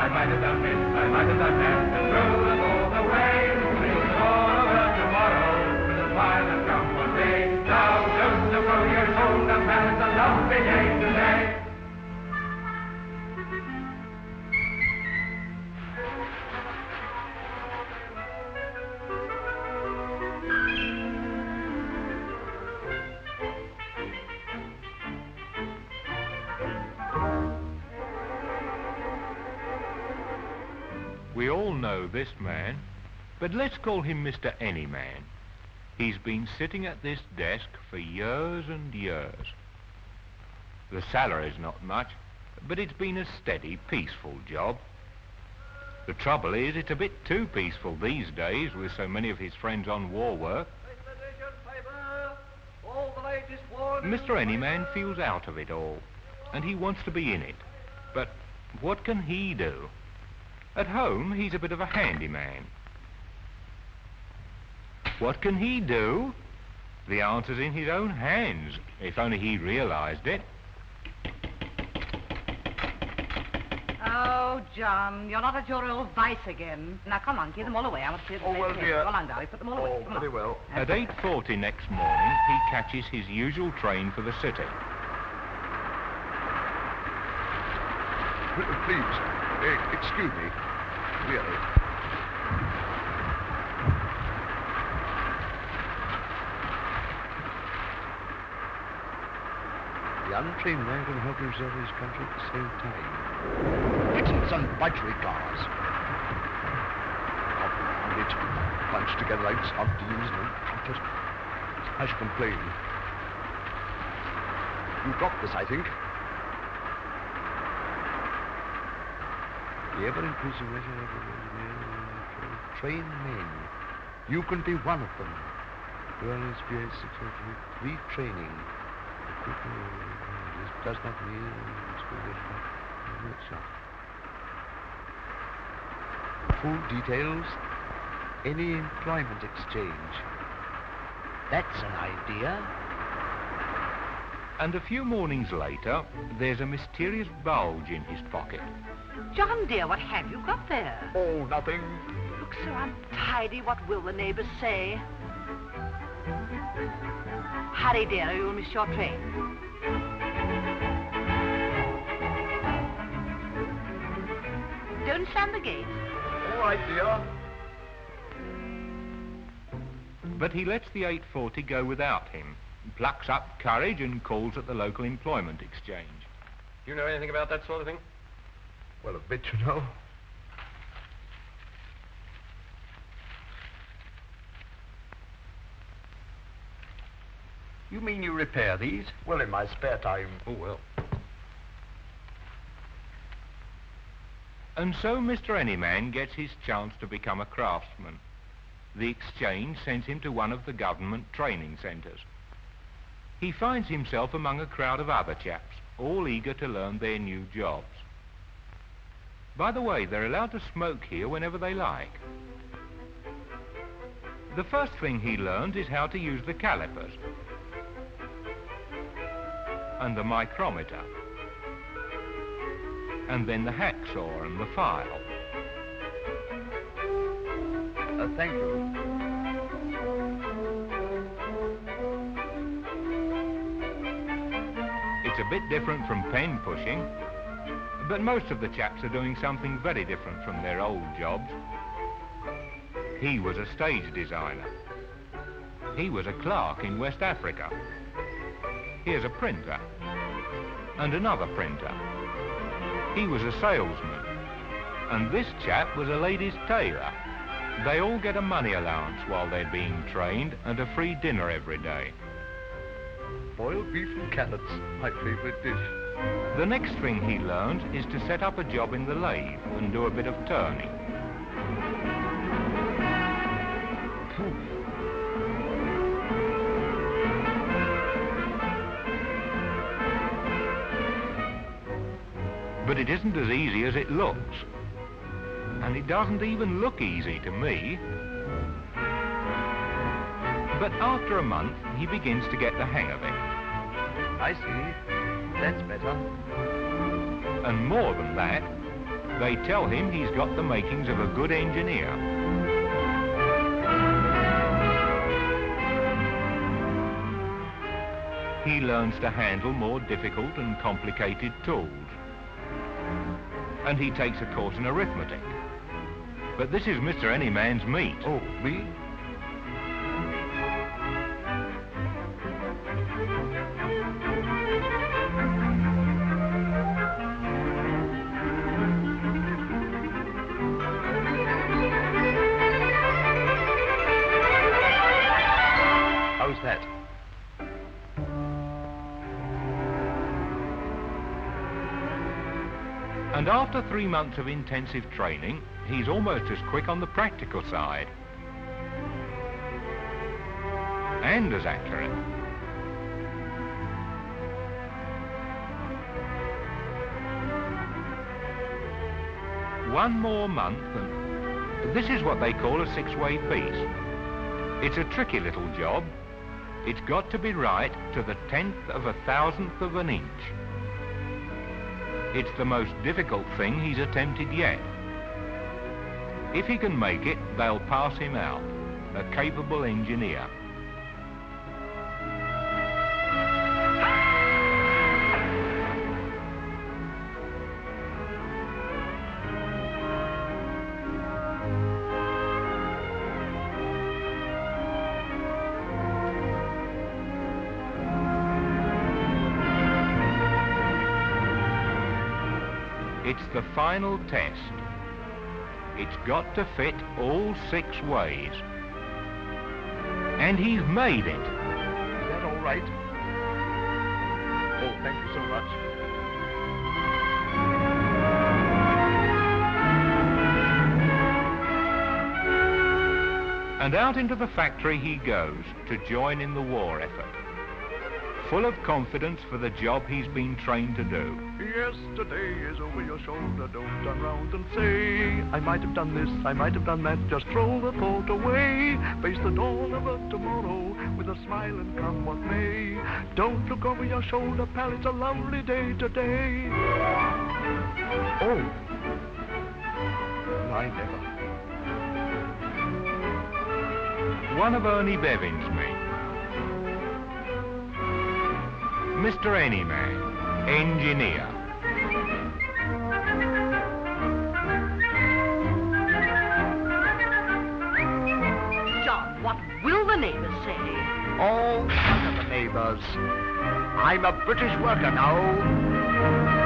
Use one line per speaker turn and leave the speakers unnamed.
I might have done this, I might have done that, and throw them all away. It's all over tomorrow, with a smile and come one day. Now, just a few years old, and man, it's a lovely day today.
We all know this man, but let's call him Mr. Anyman. He's been sitting at this desk for years and years. The salary's not much, but it's been a steady, peaceful job. The trouble is, it's a bit too peaceful these days with so many of his friends on war work. Mr. Anyman feels out of it all, and he wants to be in it. But what can he do? At home, he's a bit of a handyman. What can he do? The answer's in his own hands, if only he realised it.
Oh, John, you're not at your old vice again. Now, come on, give them all away. I want to see them.
Oh, well, dear.
Go along, darling, put them all away.
Oh, very well.
At 8:40 next morning, he catches his usual train for the city.
Please, excuse me. Really. The untrained man can help himself and his country at the same time. Fixing some luxury cars. I'll it bunched together like sardines and trumpet. I should complain. You got this, I think. The ever-increasing measure of trained men. You can be one of them. Well experienced, successful retraining. This does not mean workshop. Full details, any employment exchange. That's an idea.
And a few mornings later, there's a mysterious bulge in his pocket.
John, dear, what have you got there?
Oh, nothing.
Looks so untidy. What will the neighbors say? Hurry, dear, or you'll miss your train. Don't slam the gate.
All right, dear.
But he lets the 8:40 go without him, plucks up courage and calls at the local employment exchange.
Do you know anything about that sort of thing?
Well, a bit, you know.
You mean you repair these?
Well, in my spare time.
Oh, well.
And so Mr. Anyman gets his chance to become a craftsman. The exchange sends him to one of the government training centres. He finds himself among a crowd of other chaps, all eager to learn their new jobs. By the way, they're allowed to smoke here whenever they like. The first thing he learns is how to use the calipers and the micrometer, and then the hacksaw and the file.
Thank you.
It's a bit different from pen pushing, but most of the chaps are doing something very different from their old jobs. He was a stage designer. He was a clerk in West Africa. Here's a printer, and another printer. He was a salesman, and this chap was a ladies' tailor. They all get a money allowance while they're being trained, and a free dinner every day.
Boiled beef and carrots, my favourite dish.
The next thing he learns is to set up a job in the lathe and do a bit of turning. But it isn't as easy as it looks. And it doesn't even look easy to me. But after a month, he begins to get the hang of it.
I see. That's better.
And more than that, They tell him he's got the makings of a good engineer. He learns to handle more difficult and complicated tools. And he takes a course in arithmetic. But this is Mr. Anyman's meat.
Oh, me? How's that?
And after 3 months of intensive training, he's almost as quick on the practical side. And as accurate. One more month and this is what they call a 6-way piece. It's a tricky little job. It's got to be right to the 10th of a thousandth of an inch. It's the most difficult thing he's attempted yet. If he can make it, they'll pass him out, a capable engineer. It's the final test. It's got to fit all 6 ways. And he's made it.
Is that all right? Oh, thank you so much.
And out into the factory he goes to join in the war effort. Full of confidence for the job he's been trained to do.
Yesterday is over your shoulder, don't turn round and say, I might have done this, I might have done that, just throw the thought away. Face the dawn of a tomorrow with a smile and come what may. Don't look over your shoulder, pal, it's a lovely day today. Oh, I never.
One of Ernie Bevin's men. Mr. Anyman, engineer.
John, what will the neighbors say?
Oh, none of the neighbors. I'm a British worker now.